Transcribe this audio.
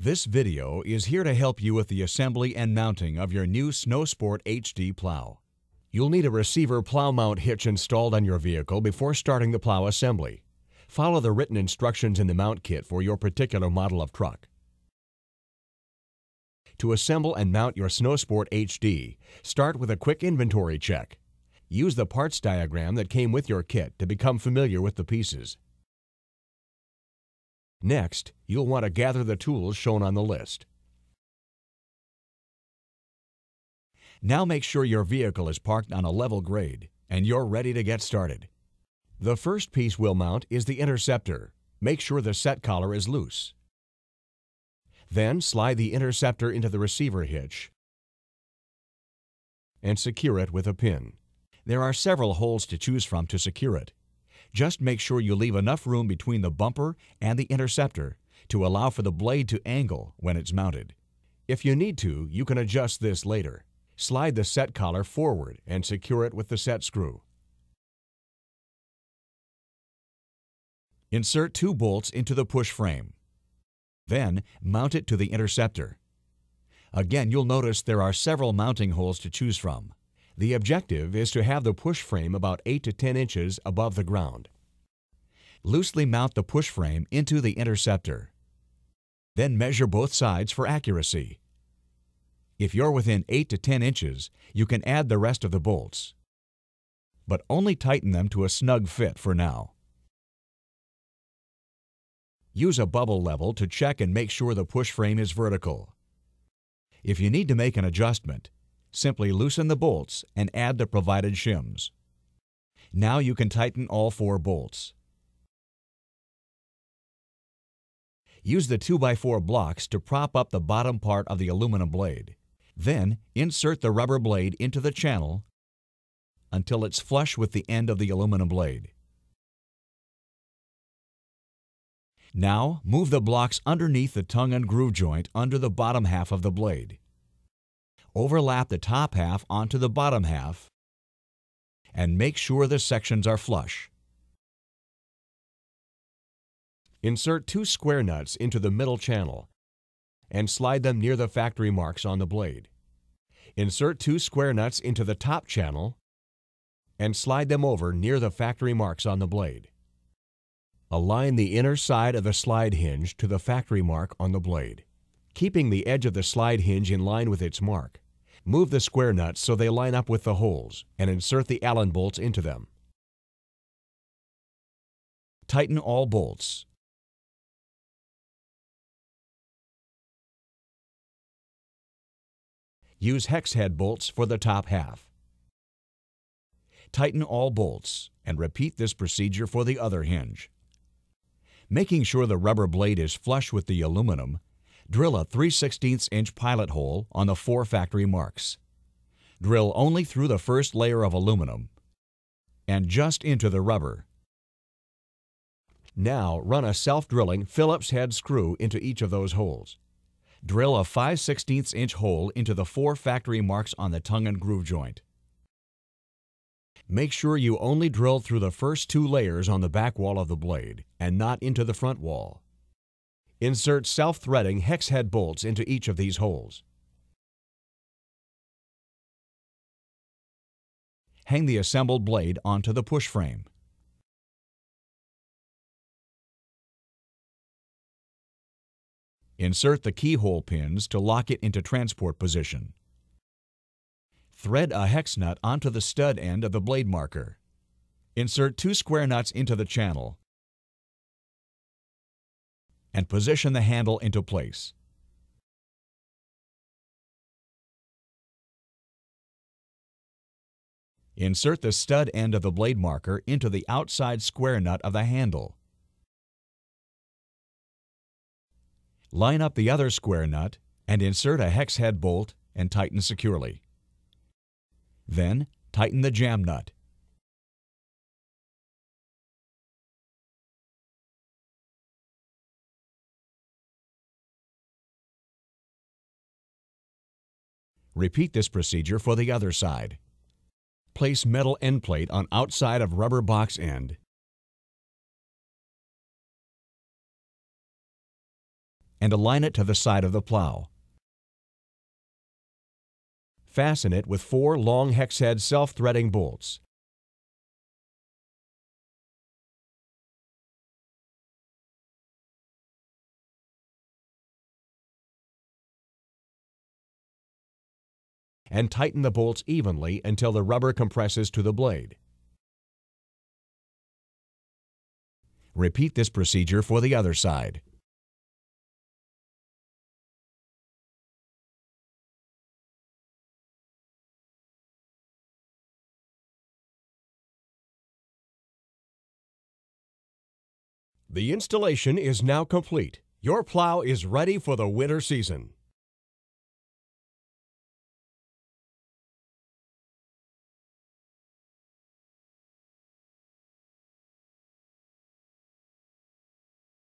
This video is here to help you with the assembly and mounting of your new SnowSport HD plow. You'll need a receiver plow mount hitch installed on your vehicle before starting the plow assembly. Follow the written instructions in the mount kit for your particular model of truck. To assemble and mount your SnowSport HD, start with a quick inventory check. Use the parts diagram that came with your kit to become familiar with the pieces. Next, you'll want to gather the tools shown on the list. Now make sure your vehicle is parked on a level grade and you're ready to get started. The first piece we'll mount is the interceptor. Make sure the set collar is loose. Then slide the interceptor into the receiver hitch and secure it with a pin. There are several holes to choose from to secure it. Just make sure you leave enough room between the bumper and the interceptor to allow for the blade to angle when it's mounted. If you need to, you can adjust this later. Slide the set collar forward and secure it with the set screw. Insert 2 bolts into the push frame. Then mount it to the interceptor. Again, you'll notice there are several mounting holes to choose from. The objective is to have the push frame about 8 to 10 inches above the ground. Loosely mount the push frame into the interceptor. Then measure both sides for accuracy. If you're within 8 to 10 inches, you can add the rest of the bolts, but only tighten them to a snug fit for now. Use a bubble level to check and make sure the push frame is vertical. If you need to make an adjustment, simply loosen the bolts and add the provided shims. Now you can tighten all 4 bolts. Use the 2x4 blocks to prop up the bottom part of the aluminum blade. Then insert the rubber blade into the channel until it's flush with the end of the aluminum blade. Now move the blocks underneath the tongue and groove joint under the bottom half of the blade. Overlap the top half onto the bottom half and make sure the sections are flush. Insert 2 square nuts into the middle channel and slide them near the factory marks on the blade. Insert 2 square nuts into the top channel and slide them over near the factory marks on the blade. Align the inner side of the slide hinge to the factory mark on the blade. Keeping the edge of the slide hinge in line with its mark, move the square nuts so they line up with the holes and insert the Allen bolts into them. Tighten all bolts. Use hex head bolts for the top half. Tighten all bolts and repeat this procedure for the other hinge. Making sure the rubber blade is flush with the aluminum, drill a 3/16 inch pilot hole on the 4 factory marks. Drill only through the first layer of aluminum and just into the rubber. Now run a self-drilling Phillips head screw into each of those holes. Drill a 5/16 inch hole into the 4 factory marks on the tongue and groove joint. Make sure you only drill through the first 2 layers on the back wall of the blade and not into the front wall. Insert self-threading hex head bolts into each of these holes. Hang the assembled blade onto the push frame. Insert the keyhole pins to lock it into transport position. Thread a hex nut onto the stud end of the blade marker. Insert 2 square nuts into the channel and position the handle into place. Insert the stud end of the blade marker into the outside square nut of the handle. Line up the other square nut and insert a hex head bolt and tighten securely. Then tighten the jam nut. Repeat this procedure for the other side. Place metal end plate on outside of rubber box end and align it to the side of the plow. Fasten it with 4 long hex head self-threading bolts. And tighten the bolts evenly until the rubber compresses to the blade. Repeat this procedure for the other side. The installation is now complete. Your plow is ready for the winter season.